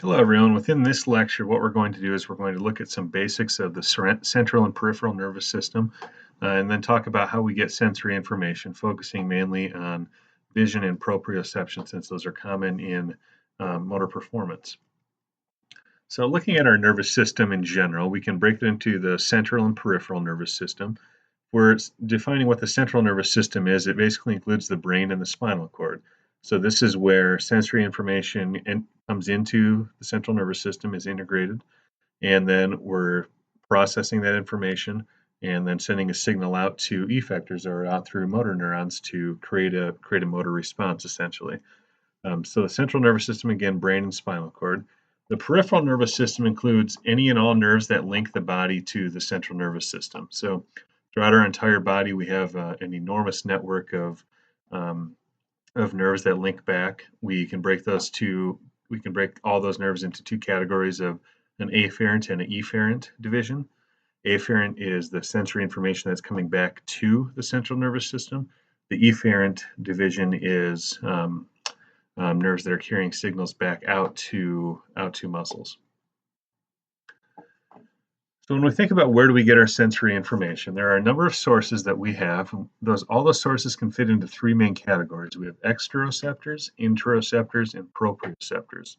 Hello, everyone. Within this lecture, what we're going to do is we're going to look at some basics of the central and peripheral nervous system, and then talk about how we get sensory information, focusing mainly on vision and proprioception, since those are common in motor performance. So looking at our nervous system in general, we can break it into the central and peripheral nervous system. We're defining what the central nervous system is. It basically includes the brain and the spinal cord. So this is where sensory information comes into the central nervous system, is integrated, and then we're processing that information and then sending a signal out to effectors or out through motor neurons to create a motor response, essentially. So the central nervous system, again, brain and spinal cord. The peripheral nervous system includes any and all nerves that link the body to the central nervous system. So throughout our entire body, we have an enormous network of nerves that link back. We can break all those nerves into two categories of an afferent and an efferent division. Afferent is the sensory information that's coming back to the central nervous system. The efferent division is nerves that are carrying signals back out to muscles. So when we think about where do we get our sensory information, there are a number of sources that we have. All those sources can fit into three main categories. We have exteroceptors, interoceptors, and proprioceptors.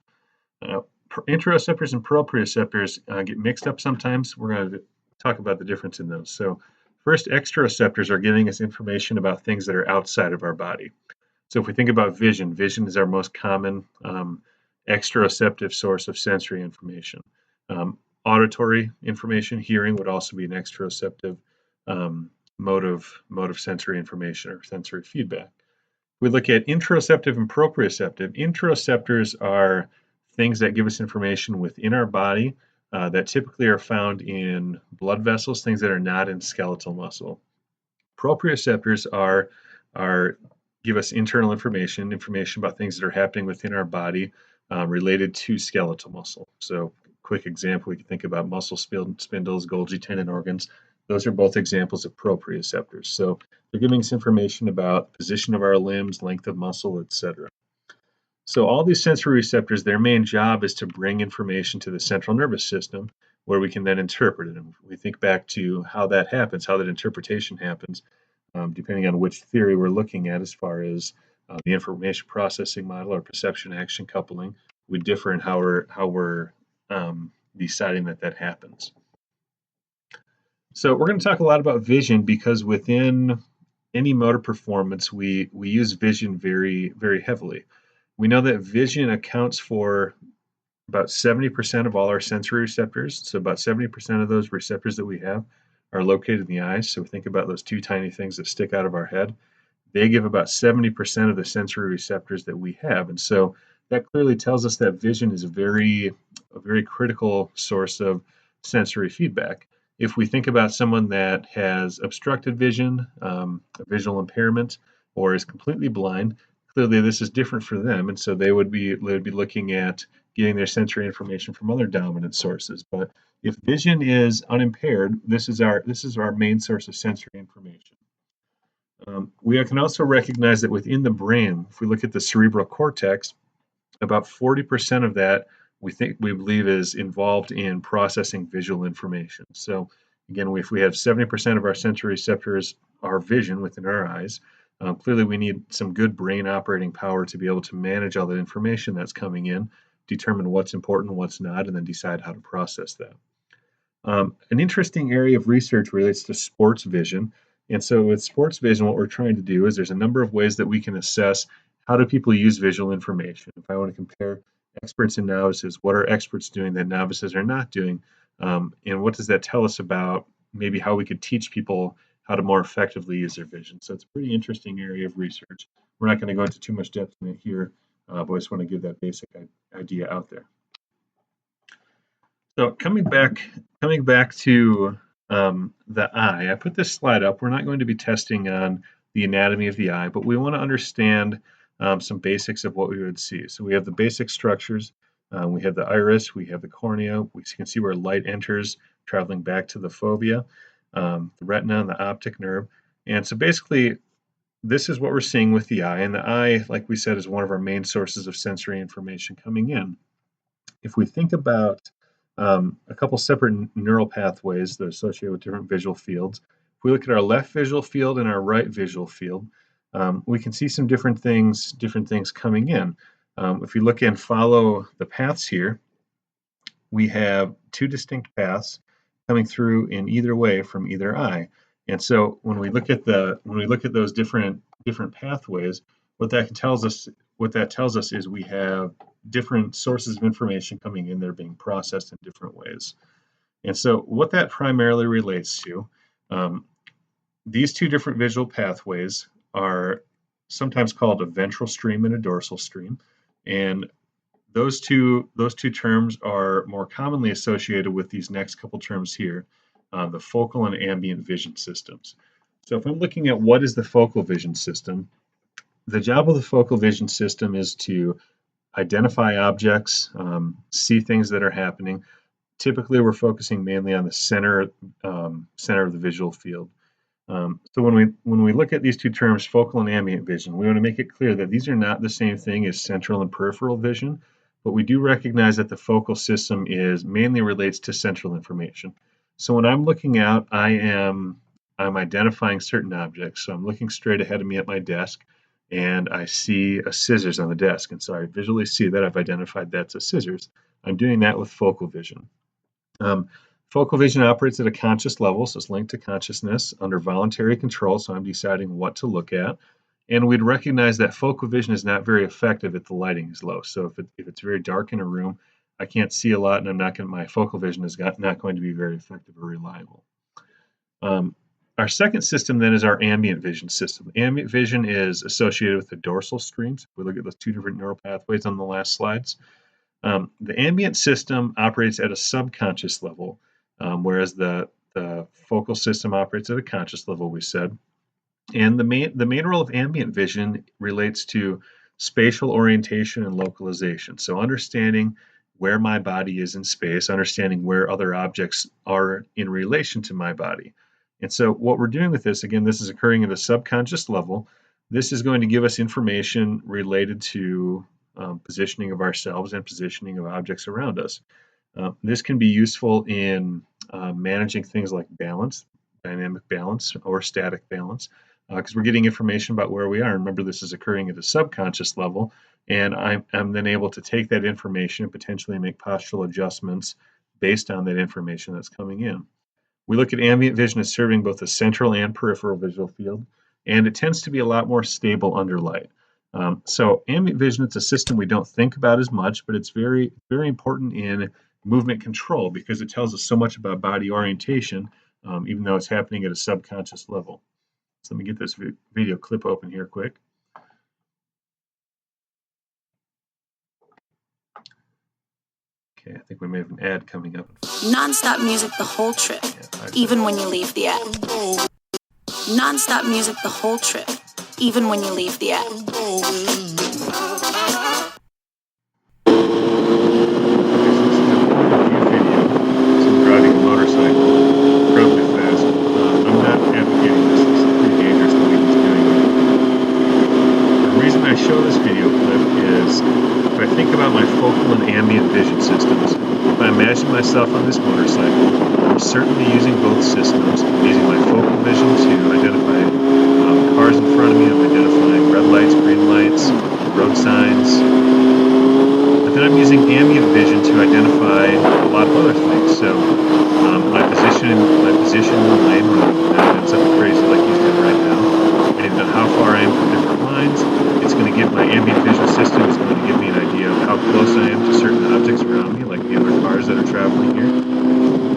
Interoceptors and proprioceptors get mixed up sometimes. We're going to talk about the difference in those. So first, exteroceptors are giving us information about things that are outside of our body. So if we think about vision, vision is our most common exteroceptive source of sensory information. Auditory information, hearing, would also be an exteroceptive mode of sensory information or sensory feedback. We look at interoceptive and proprioceptive. Interoceptors are things that give us information within our body that typically are found in blood vessels, things that are not in skeletal muscle. Proprioceptors give us internal information about things that are happening within our body related to skeletal muscle. So quick example, we can think about muscle spindles, Golgi tendon organs. Those are both examples of proprioceptors. So they're giving us information about position of our limbs, length of muscle, etc. So all these sensory receptors, their main job is to bring information to the central nervous system where we can then interpret it. And we think back to how that happens, how that interpretation happens, depending on which theory we're looking at as far as the information processing model or perception action coupling. We differ in how we're deciding that happens. So we're going to talk a lot about vision because within any motor performance, we use vision very, very heavily. We know that vision accounts for about 70% of all our sensory receptors. So about 70% of those receptors that we have are located in the eyes. So think about those two tiny things that stick out of our head. They give about 70% of the sensory receptors that we have. And so that clearly tells us that vision is a very critical source of sensory feedback. If we think about someone that has obstructed vision, a visual impairment, or is completely blind, clearly this is different for them. And so they would be looking at getting their sensory information from other dominant sources. But if vision is unimpaired, this is our main source of sensory information. We can also recognize that within the brain, if we look at the cerebral cortex, about 40% of that we believe is involved in processing visual information. So again, if we have 70% of our sensory receptors are vision within our eyes, clearly we need some good brain operating power to be able to manage all the information that's coming in, determine what's important, what's not, and then decide how to process that. An interesting area of research relates to sports vision. And so with sports vision, what we're trying to do is there's a number of ways that we can assess how do people use visual information. If I want to compare experts and novices, what are experts doing that novices are not doing? And what does that tell us about maybe how we could teach people how to more effectively use their vision? So it's a pretty interesting area of research. We're not going to go into too much depth in it here, but I just want to give that basic idea out there. So coming back to the eye, I put this slide up. We're not going to be testing on the anatomy of the eye, but we want to understand some basics of what we would see. So we have the basic structures. We have the iris, we have the cornea. We can see where light enters, traveling back to the fovea, the retina, and the optic nerve. And so basically, this is what we're seeing with the eye. And the eye, like we said, is one of our main sources of sensory information coming in. if we think about a couple separate neural pathways that are associated with different visual fields, if we look at our left visual field and our right visual field, we can see some different things coming in. If we look and follow the paths here, we have two distinct paths coming through in either way from either eye. And so when we look at those different pathways, what that tells us is we have different sources of information coming in that are being processed in different ways. And so what that primarily relates to, these two different visual pathways are sometimes called a ventral stream and a dorsal stream. And those two terms are more commonly associated with these next couple terms here, the focal and ambient vision systems. So if I'm looking at what is the focal vision system, the job of the focal vision system is to identify objects, see things that are happening. Typically, we're focusing mainly on the center of the visual field. So when we look at these two terms, focal and ambient vision, we want to make it clear that these are not the same thing as central and peripheral vision, but we do recognize that the focal system mainly relates to central information. So when I'm looking out, I'm identifying certain objects. So I'm looking straight ahead of me at my desk, and I see a scissors on the desk, and so I visually see that I've identified that's a scissors. I'm doing that with focal vision. Focal vision operates at a conscious level, so it's linked to consciousness under voluntary control, so I'm deciding what to look at. And we'd recognize that focal vision is not very effective if the lighting is low. So if it's very dark in a room, I can't see a lot, and my focal vision is not going to be very effective or reliable. Our second system then is our ambient vision system. Ambient vision is associated with the dorsal streams. If we look at those two different neural pathways on the last slides. The ambient system operates at a subconscious level, whereas the focal system operates at a conscious level, we said. And the main role of ambient vision relates to spatial orientation and localization. So understanding where my body is in space, understanding where other objects are in relation to my body. And so what we're doing with this, again, this is occurring at a subconscious level. This is going to give us information related to positioning of ourselves and positioning of objects around us. This can be useful in managing things like balance, dynamic balance, or static balance, because we're getting information about where we are. Remember, this is occurring at a subconscious level, and I'm then able to take that information and potentially make postural adjustments based on that information that's coming in. We look at ambient vision as serving both the central and peripheral visual field, and it tends to be a lot more stable under light. So ambient vision, it's a system we don't think about as much, but it's very, very important in movement control because it tells us so much about body orientation, even though it's happening at a subconscious level. So let me get this video clip open here quick. Okay, I think we may have an ad coming up. Non-stop music the whole trip, even when you leave the app. Non-stop music the whole trip, even when you leave the app. Some driving a motorcycle incredibly fast. I'm not advocating this. This is pretty dangerous the way he's doing it. The reason I show this video clip is if I think about my focal and ambient vision systems, if I imagine myself on this motorcycle, I'm certainly using both systems. I'm using my focal vision to identify cars in front of me. I'm identifying red lights, green lights, road signs. But then I'm using ambient vision to identify a lot of other things. So my position in the lane when I'm doing something crazy like he's doing right now. I need to know how far I am from different lines. It's going to give my ambient vision system is going to give me an idea of how close I am to certain objects around me, like the other cars that are traveling here.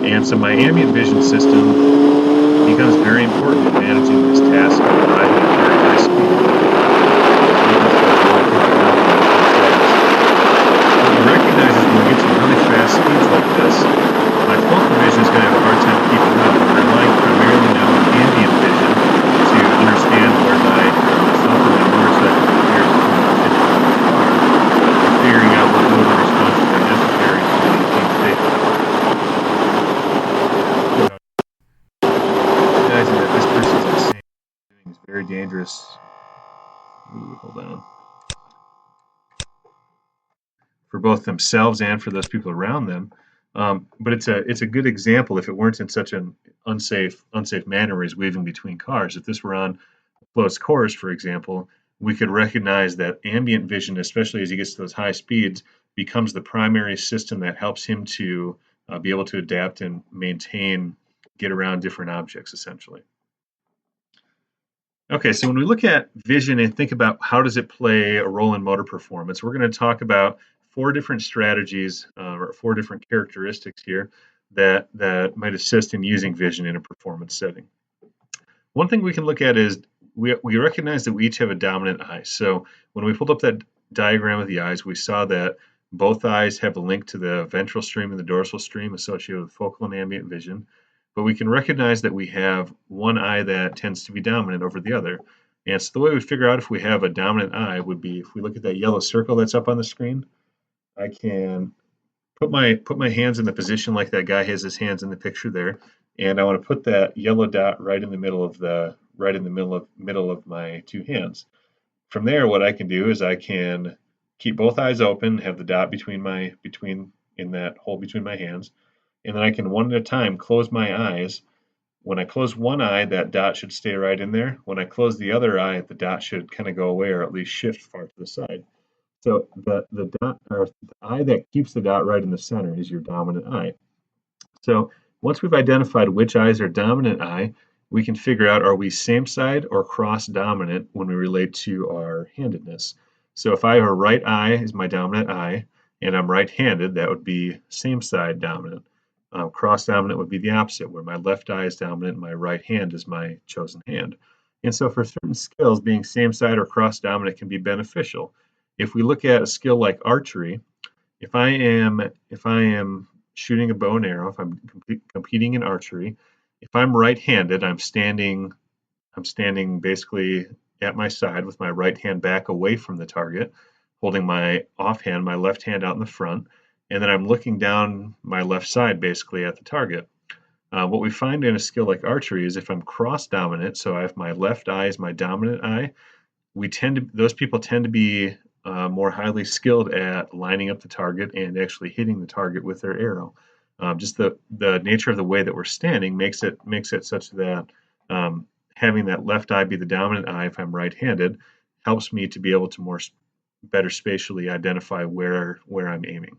And so my ambient vision system becomes very important in managing this task of driving at very high speed. What you recognize is when we get to really fast speeds like this, my focal vision is going to have a hard time keeping up. I'm relying primarily now on ambient vision to understand where myself and my motorcycle compares to a car, and figuring out what movement responses are necessary to maintain safety. Recognizing that this person's insane is very dangerous. Ooh, hold on. both themselves and for those people around them. But it's a good example if it weren't in such an unsafe manner as weaving between cars. If this were on a closed course, for example, we could recognize that ambient vision, especially as he gets to those high speeds, becomes the primary system that helps him to be able to adapt and maintain, get around different objects, essentially. Okay, so when we look at vision and think about how does it play a role in motor performance, we're going to talk about 4 different strategies or 4 different characteristics here that might assist in using vision in a performance setting. One thing we can look at is we recognize that we each have a dominant eye. So when we pulled up that diagram of the eyes, we saw that both eyes have a link to the ventral stream and the dorsal stream associated with focal and ambient vision. But we can recognize that we have one eye that tends to be dominant over the other. And so the way we figure out if we have a dominant eye would be if we look at that yellow circle that's up on the screen, I can put my hands in the position like that guy has his hands in the picture there, and I want to put that yellow dot right in the middle of my 2 hands. From there, what I can do is I can keep both eyes open, have the dot in that hole between my hands, and then I can one at a time close my eyes. When I close one eye, that dot should stay right in there. When I close the other eye, the dot should kind of go away or at least shift far to the side. So the dot or the eye that keeps the dot right in the center is your dominant eye. So once we've identified which eyes are dominant eye, we can figure out are we same side or cross dominant when we relate to our handedness. So if I have a right eye is my dominant eye and I'm right-handed, that would be same side dominant. Cross dominant would be the opposite, where my left eye is dominant and my right hand is my chosen hand. And so for certain skills, being same side or cross dominant can be beneficial. If we look at a skill like archery, if I am shooting a bow and arrow, if I'm competing in archery, if I'm right-handed, I'm standing basically at my side with my right hand back away from the target, holding my offhand, my left hand out in the front, and then I'm looking down my left side basically at the target. What we find in a skill like archery is if I'm cross dominant, so I have my left eye as my dominant eye, those people tend to be more highly skilled at lining up the target and actually hitting the target with their arrow. Just the nature of the way that we're standing makes it such that having that left eye be the dominant eye if I'm right-handed helps me to be able to better spatially identify where I'm aiming.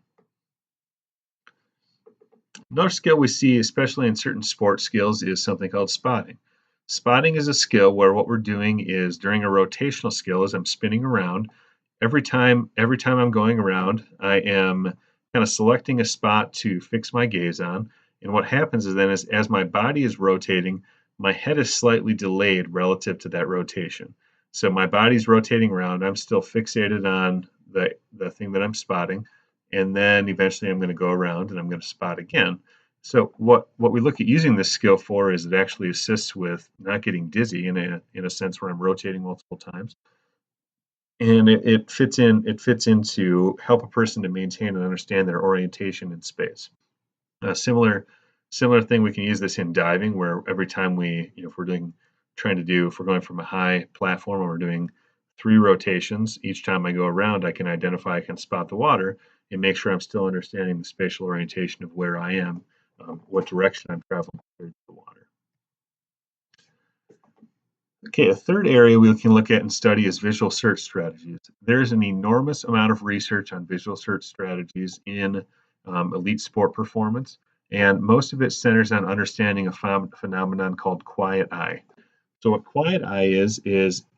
Another skill we see, especially in certain sports skills, is something called spotting. Spotting is a skill where what we're doing is during a rotational skill, as I'm spinning around, every time I'm going around, I am kind of selecting a spot to fix my gaze on. And what happens is then as my body is rotating, my head is slightly delayed relative to that rotation. So my body's rotating around, I'm still fixated on the thing that I'm spotting, and then eventually I'm going to go around and I'm going to spot again. So what we look at using this skill for is it actually assists with not getting dizzy in a sense where I'm rotating multiple times. And it fits in to help a person to maintain and understand their orientation in space. A similar thing, we can use this in diving, where every time if we're going from a high platform and we're doing 3 rotations, each time I go around, I can spot the water and make sure I'm still understanding the spatial orientation of where I am, what direction I'm traveling towards the water. Okay, a third area we can look at and study is visual search strategies. There's an enormous amount of research on visual search strategies in elite sport performance, and most of it centers on understanding a phenomenon called quiet eye. So what quiet eye is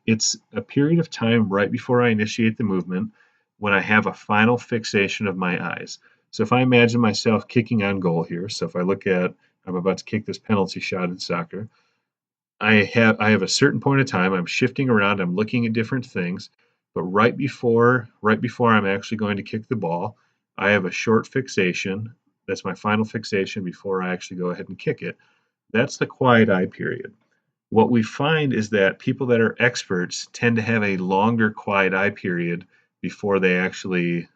it's a period of time right before I initiate the movement when I have a final fixation of my eyes. So if I imagine myself kicking on goal here, so if I'm about to kick this penalty shot in soccer, I have a certain point of time, I'm shifting around, I'm looking at different things, but right before I'm actually going to kick the ball, I have a short fixation. That's my final fixation before I actually go ahead and kick it. That's the quiet eye period. What we find is that people that are experts tend to have a longer quiet eye period before they actually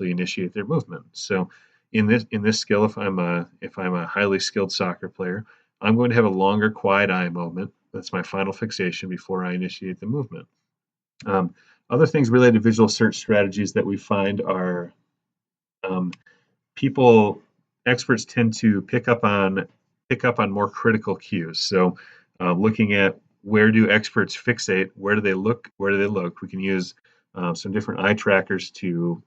initiate their movement. So in this skill, if I'm a highly skilled soccer player, I'm going to have a longer quiet eye moment. That's my final fixation before I initiate the movement. Other things related to visual search strategies that we find are um, experts tend to pick up on more critical cues. So, looking at where do experts fixate, where do they look, We can use some different eye trackers to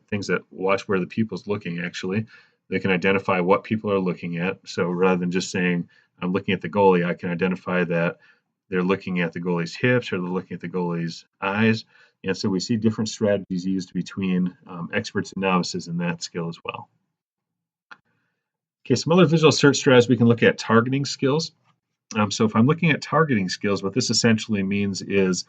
things that watch where the pupil's looking. Actually, they can identify what people are looking at. So rather than just saying I'm looking at the goalie, I can identify that they're looking at the goalie's hips or they're looking at the goalie's eyes. And so we see different strategies used between experts and novices in that skill as well. Okay, some other visual search strategies we can look at targeting skills. So if I'm looking at targeting skills, what this essentially means is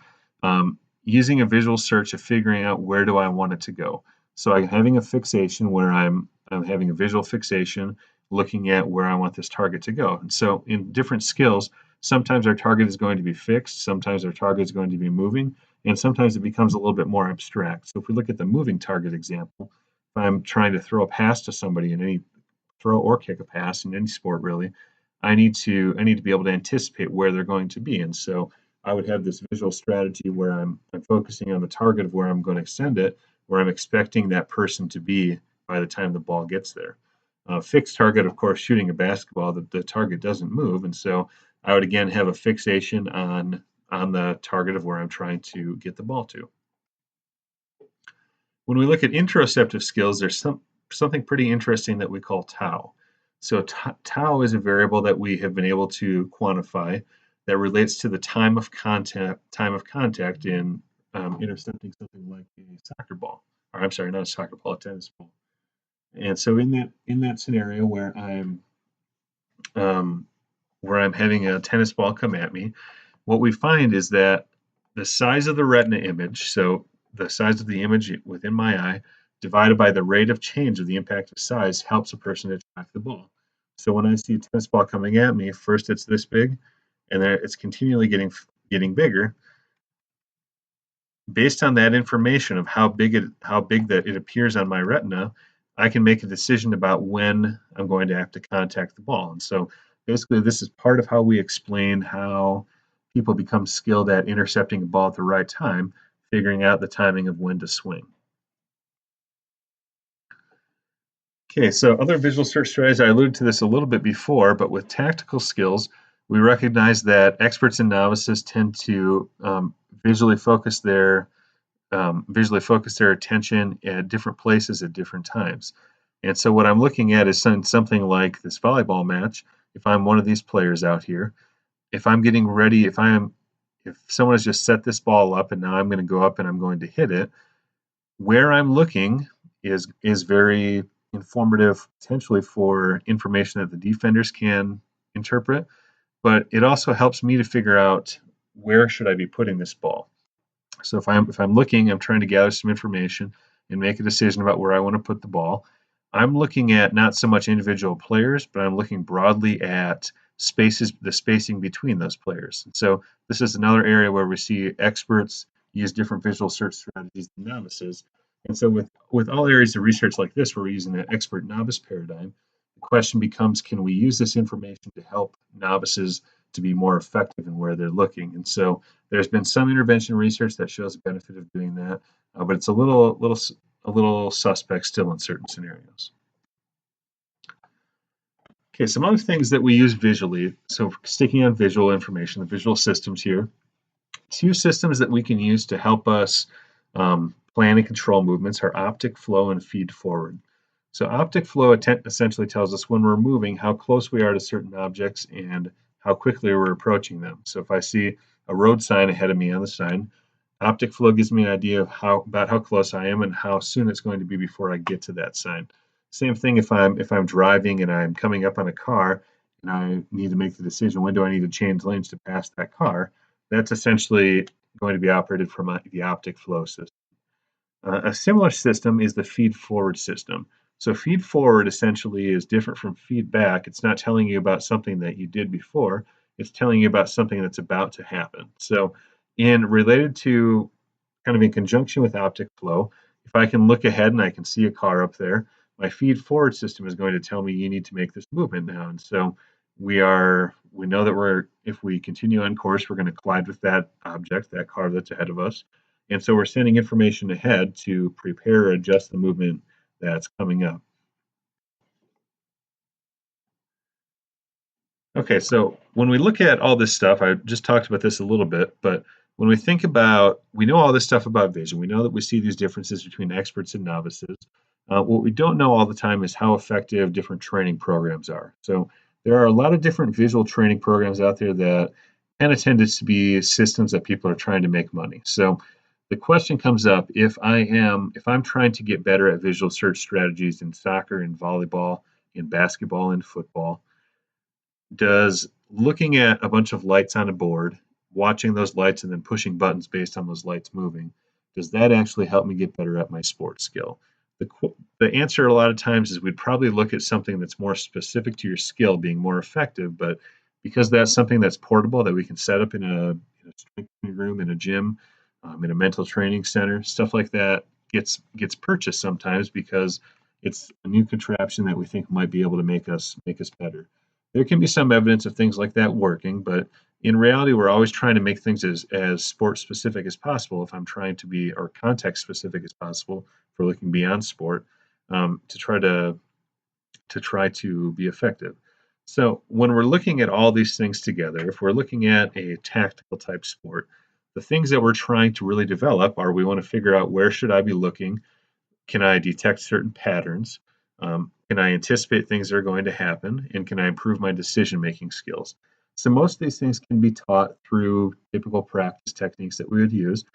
using a visual search of figuring out where do I want it to go. So I'm having a fixation where I'm having a visual fixation, looking at where I want this target to go. And so in different skills, sometimes our target is going to be fixed, sometimes our target is going to be moving, and sometimes it becomes a little bit more abstract. So if we look at the moving target example, if I'm trying to throw a pass to somebody in any throw or kick a pass in any sport really, I need to be able to anticipate where they're going to be. And so I would have this visual strategy where I'm focusing on the target of where I'm going to send it, where I'm expecting that person to be by the time the ball gets there. Fixed target, of course, shooting a basketball, the target doesn't move. And so I would again have a fixation on the target of where I'm trying to get the ball to. When we look at interoceptive skills, there's something pretty interesting that we call tau. So tau is a variable that we have been able to quantify that relates to the time of contact in intercepting something like a soccer ball, or I'm sorry, not a soccer ball, a tennis ball. And so in that scenario where I'm having a tennis ball come at me, what we find is that the size of the retina image, so the size of the image within my eye, divided by the rate of change of the impact of size, helps a person to track the ball. So when I see a tennis ball coming at me, first it's this big, and then it's continually getting bigger. Based on that information of how big that it appears on my retina, I can make a decision about when I'm going to have to contact the ball. And so basically this is part of how we explain how people become skilled at intercepting a ball at the right time, figuring out the timing of when to swing. Okay, so other visual search strategies, I alluded to this a little bit before, but with tactical skills, we recognize that experts and novices tend to visually focus their attention at different places at different times. And so what I'm looking at is something like this volleyball match. If I'm one of these players out here, if I'm getting ready, if someone has just set this ball up and now I'm going to go up and I'm going to hit it, where I'm looking is very informative potentially for information that the defenders can interpret, but it also helps me to figure out where should I be putting this ball. So if I'm looking, I'm trying to gather some information and make a decision about where I want to put the ball. I'm looking at not so much individual players, but I'm looking broadly at the spacing between those players. And so this is another area where we see experts use different visual search strategies than novices. And so with all areas of research like this, where we're using an expert novice paradigm, the question becomes, can we use this information to help novices to be more effective in where they're looking? And so there's been some intervention research that shows the benefit of doing that, but it's a little suspect still in certain scenarios. Okay, some other things that we use visually. So sticking on visual information, the visual systems here. Two systems that we can use to help us plan and control movements are optic flow and feed forward. So optic flow essentially tells us when we're moving how close we are to certain objects and how quickly we're approaching them. So if I see a road sign ahead of me on the sign, optic flow gives me an idea of about how close I am and how soon it's going to be before I get to that sign. Same thing if I'm driving and I'm coming up on a car and I need to make the decision, when do I need to change lanes to pass that car? That's essentially going to be operated from the optic flow system. A similar system is the feed forward system. So feed forward essentially is different from feedback. It's not telling you about something that you did before. It's telling you about something that's about to happen. So related to kind of in conjunction with optic flow, if I can look ahead and I can see a car up there, my feed forward system is going to tell me you need to make this movement now. And so we know that if we continue on course, we're going to collide with that object, that car that's ahead of us. And so we're sending information ahead to prepare or adjust the movement that's coming up. Okay, so when we look at all this stuff, I just talked about this a little bit, but when we think about, we know all this stuff about vision. We know that we see these differences between experts and novices. What we don't know all the time is how effective different training programs are. So there are a lot of different visual training programs out there that kind of tend to be systems that people are trying to make money. So the question comes up, if I'm trying to get better at visual search strategies in soccer and volleyball, in basketball and football, does looking at a bunch of lights on a board, watching those lights and then pushing buttons based on those lights moving, does that actually help me get better at my sports skill? The answer a lot of times is we'd probably look at something that's more specific to your skill being more effective, but because that's something that's portable that we can set up in a strength training room, in a gym, in a mental training center, stuff like that gets purchased sometimes because it's a new contraption that we think might be able to make us better. There can be some evidence of things like that working, but in reality, we're always trying to make things as sport specific as possible. If I'm trying to be or context specific as possible for looking beyond sport, to try to be effective. So when we're looking at all these things together, if we're looking at a tactical type sport, the things that we're trying to really develop are we want to figure out where should I be looking, can I detect certain patterns? Can I anticipate things that are going to happen? And can I improve my decision making skills? So, most of these things can be taught through typical practice techniques that we would use,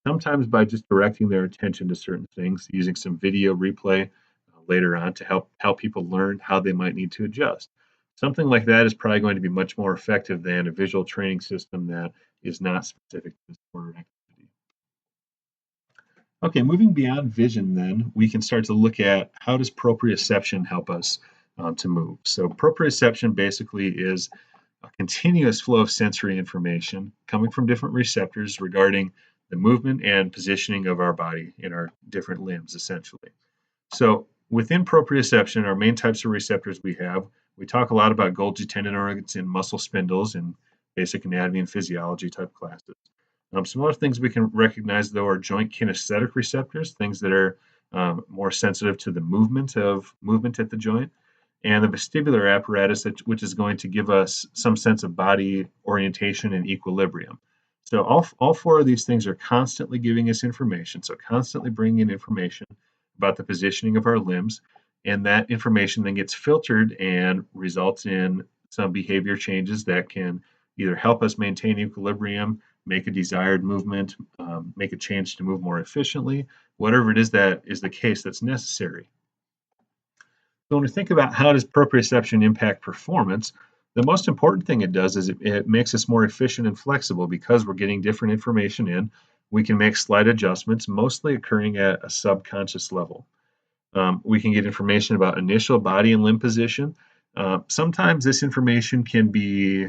sometimes by just directing their attention to certain things, using some video replay later on to help people learn how they might need to adjust. Something like that is probably going to be much more effective than a visual training system that is not specific to the sport or activity. Okay, moving beyond vision, then we can start to look at how does proprioception help us to move. So proprioception basically is a continuous flow of sensory information coming from different receptors regarding the movement and positioning of our body in our different limbs, essentially. So within proprioception, our main types of receptors we talk a lot about Golgi tendon organs and muscle spindles in basic anatomy and physiology type classes. Some other things we can recognize, though, are joint kinesthetic receptors, things that are more sensitive to the movement at the joint, and the vestibular apparatus, which is going to give us some sense of body orientation and equilibrium. So all four of these things are constantly giving us information, so constantly bringing in information about the positioning of our limbs, and that information then gets filtered and results in some behavior changes that can either help us maintain equilibrium, make a desired movement, make a change to move more efficiently, whatever it is that is the case that's necessary. So when we think about how does proprioception impact performance, the most important thing it does is it makes us more efficient and flexible because we're getting different information in. We can make slight adjustments, mostly occurring at a subconscious level. We can get information about initial body and limb position. Sometimes this information can be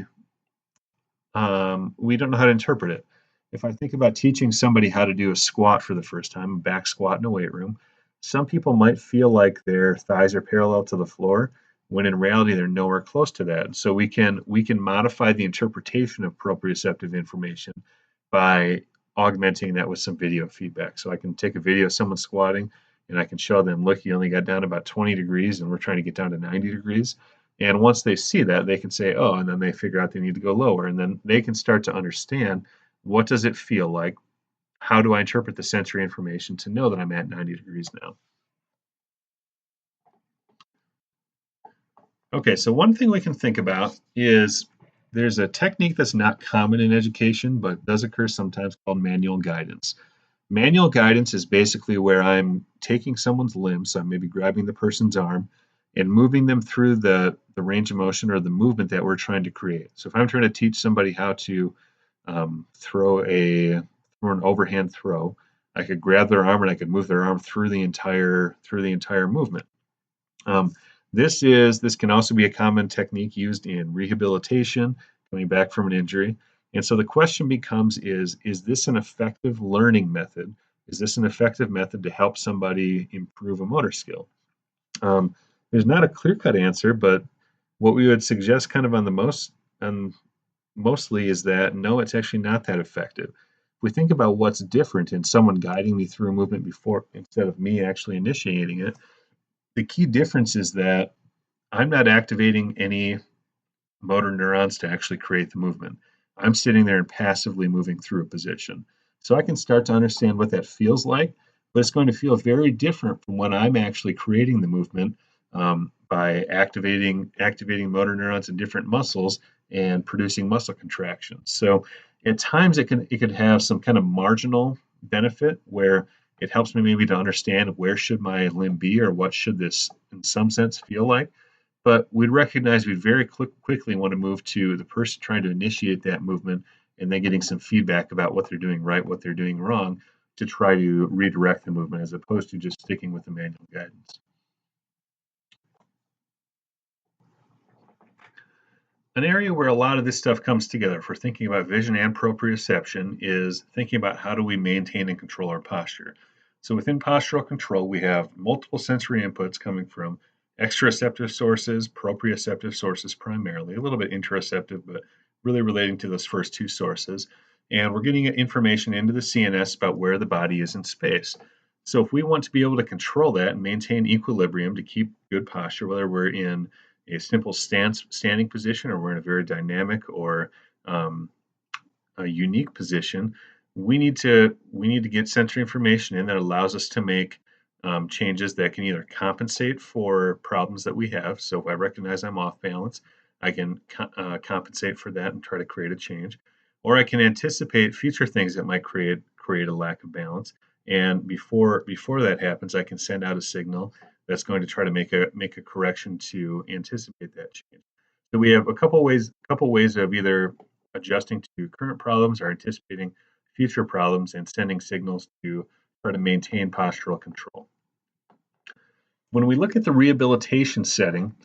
we don't know how to interpret it. If I think about teaching somebody how to do a squat for the first time, a back squat in a weight room, some people might feel like their thighs are parallel to the floor, when in reality they're nowhere close to that. So we can modify the interpretation of proprioceptive information by augmenting that with some video feedback. So I can take a video of someone squatting and I can show them, look, you only got down about 20 degrees and we're trying to get down to 90 degrees. And once they see that, they can say, oh, and then they figure out they need to go lower. And then they can start to understand, what does it feel like? How do I interpret the sensory information to know that I'm at 90 degrees now? Okay, so one thing we can think about is there's a technique that's not common in education, but does occur sometimes, called manual guidance. Manual guidance is basically where I'm taking someone's limb, so I'm maybe grabbing the person's arm and moving them through the range of motion or the movement that we're trying to create. So if I'm trying to teach somebody how to throw an overhand throw, I could grab their arm and I could move their arm through the entire movement. Um, this can also be a common technique used in rehabilitation, coming back from an injury. And so the question becomes, is this an effective learning method? Is this an effective method to help somebody improve a motor skill? Um, there's not a clear-cut answer, but what we would suggest kind of on mostly is that no, it's actually not that effective. we think about what's different in someone guiding me through a movement before instead of me actually initiating it, the key difference is that I'm not activating any motor neurons to actually create the movement. I'm sitting there and passively moving through a position. So I can start to understand what that feels like, but it's going to feel very different from when I'm actually creating the movement by activating motor neurons in different muscles and producing muscle contractions. So at times it could have some kind of marginal benefit where it helps me maybe to understand where should my limb be or what should this in some sense feel like. But we'd recognize we'd very quickly want to move to the person trying to initiate that movement and then getting some feedback about what they're doing right, what they're doing wrong to try to redirect the movement as opposed to just sticking with the manual guidance. An area where a lot of this stuff comes together for thinking about vision and proprioception is thinking about how do we maintain and control our posture. So within postural control, we have multiple sensory inputs coming from exteroceptive sources, proprioceptive sources primarily, a little bit interoceptive, but really relating to those first two sources. And we're getting information into the CNS about where the body is in space. So if we want to be able to control that and maintain equilibrium to keep good posture, whether we're in a simple standing position or we're in a very dynamic or a unique position, we need to get sensory information in that allows us to make changes that can either compensate for problems that we have. So if I recognize I'm off balance, I can compensate for that and try to create a change, or I can anticipate future things that might create a lack of balance. And before that happens, I can send out a signal that's going to try to make a correction to anticipate that change. So we have a couple ways of either adjusting to current problems or anticipating future problems and sending signals to try to maintain postural control. When we look at the rehabilitation setting,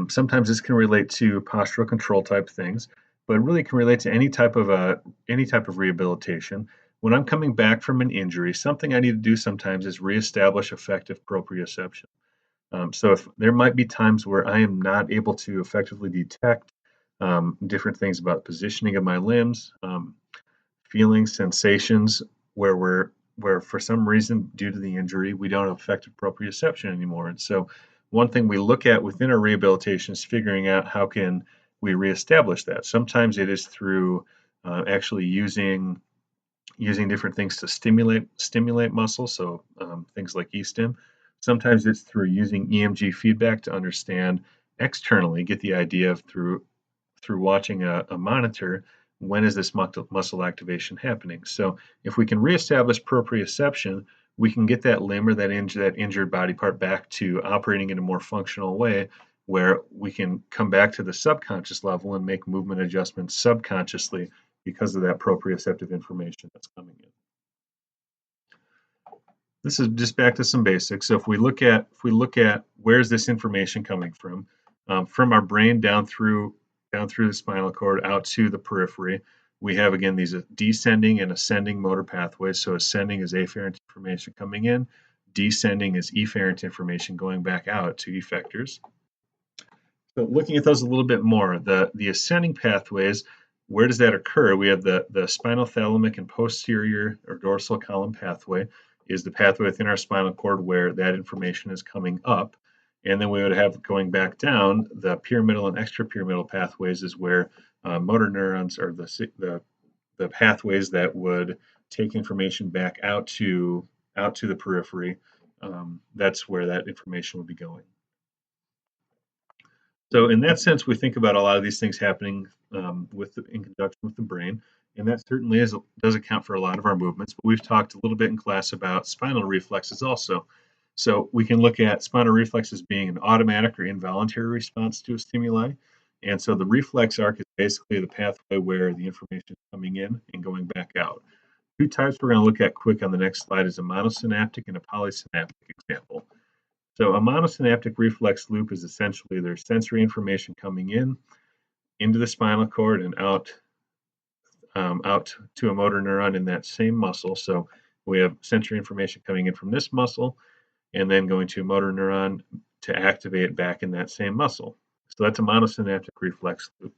sometimes this can relate to postural control type things, but it really can relate to any type of rehabilitation. When I'm coming back from an injury, something I need to do sometimes is reestablish effective proprioception. So if there might be times where I am not able to effectively detect different things about positioning of my limbs, feelings, sensations, where for some reason due to the injury we don't have effective proprioception anymore. And so one thing we look at within our rehabilitation is figuring out how can we reestablish that. Sometimes it is through actually using different things to stimulate muscle, so things like e-stim. Sometimes it's through using EMG feedback to understand externally, get the idea of through watching a monitor, when is this muscle activation happening? So if we can reestablish proprioception, we can get that limb or that injured body part back to operating in a more functional way where we can come back to the subconscious level and make movement adjustments subconsciously because of that proprioceptive information that's coming in. This is just back to some basics. So if we look at where's this information coming from our brain down through the spinal cord out to the periphery, we have again these descending and ascending motor pathways. So ascending is afferent information coming in, descending is efferent information going back out to effectors. So looking at those a little bit more, the ascending pathways, where does that occur? We have the spinal thalamic and posterior or dorsal column pathway is the pathway within our spinal cord where that information is coming up. And then we would have going back down, the pyramidal and extrapyramidal pathways is where motor neurons are the pathways that would take information back out to the periphery. That's where that information would be going. So in that sense, we think about a lot of these things happening in conjunction with the brain, and that certainly does account for a lot of our movements. But we've talked a little bit in class about spinal reflexes also. So we can look at spinal reflexes being an automatic or involuntary response to a stimuli. And so the reflex arc is basically the pathway where the information is coming in and going back out. Two types we're going to look at quick on the next slide is a monosynaptic and a polysynaptic example. So a monosynaptic reflex loop is essentially there's sensory information coming in into the spinal cord and out to a motor neuron in that same muscle. So we have sensory information coming in from this muscle and then going to a motor neuron to activate back in that same muscle. So that's a monosynaptic reflex loop.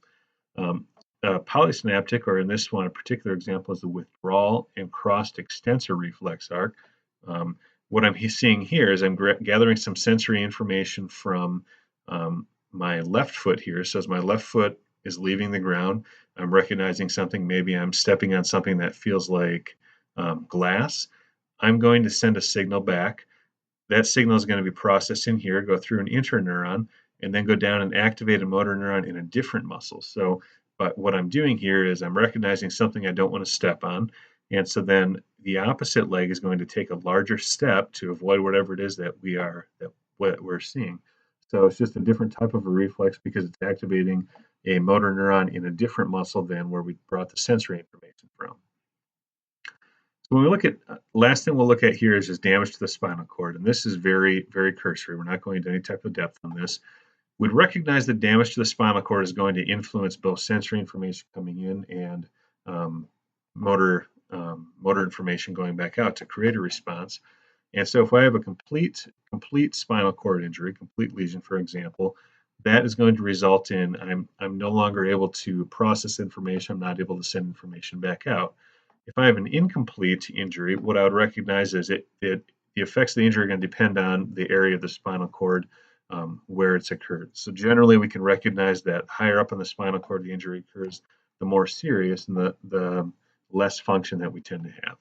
polysynaptic, or in this one, a particular example is the withdrawal and crossed extensor reflex arc. What I'm seeing here is I'm gathering some sensory information from my left foot here. So as my left foot is leaving the ground, I'm recognizing something. Maybe I'm stepping on something that feels like glass. I'm going to send a signal back. That signal is going to be processed in here, go through an interneuron, and then go down and activate a motor neuron in a different muscle. So, but what I'm doing here is I'm recognizing something I don't want to step on. And so then the opposite leg is going to take a larger step to avoid whatever it is that what we're seeing. So it's just a different type of a reflex because it's activating a motor neuron in a different muscle than where we brought the sensory information from. So when we look at, last thing we'll look at here is just damage to the spinal cord. And this is very, very cursory. We're not going into any type of depth on this. We'd recognize that damage to the spinal cord is going to influence both sensory information coming in and motor information going back out to create a response. And so if I have a complete spinal cord injury, complete lesion, for example, that is going to result in I'm no longer able to process information. I'm not able to send information back out. If I have an incomplete injury, what I would recognize is the effects of the injury are going to depend on the area of the spinal cord where it's occurred. So generally, we can recognize that higher up in the spinal cord the injury occurs, the more serious and the less function that we tend to have.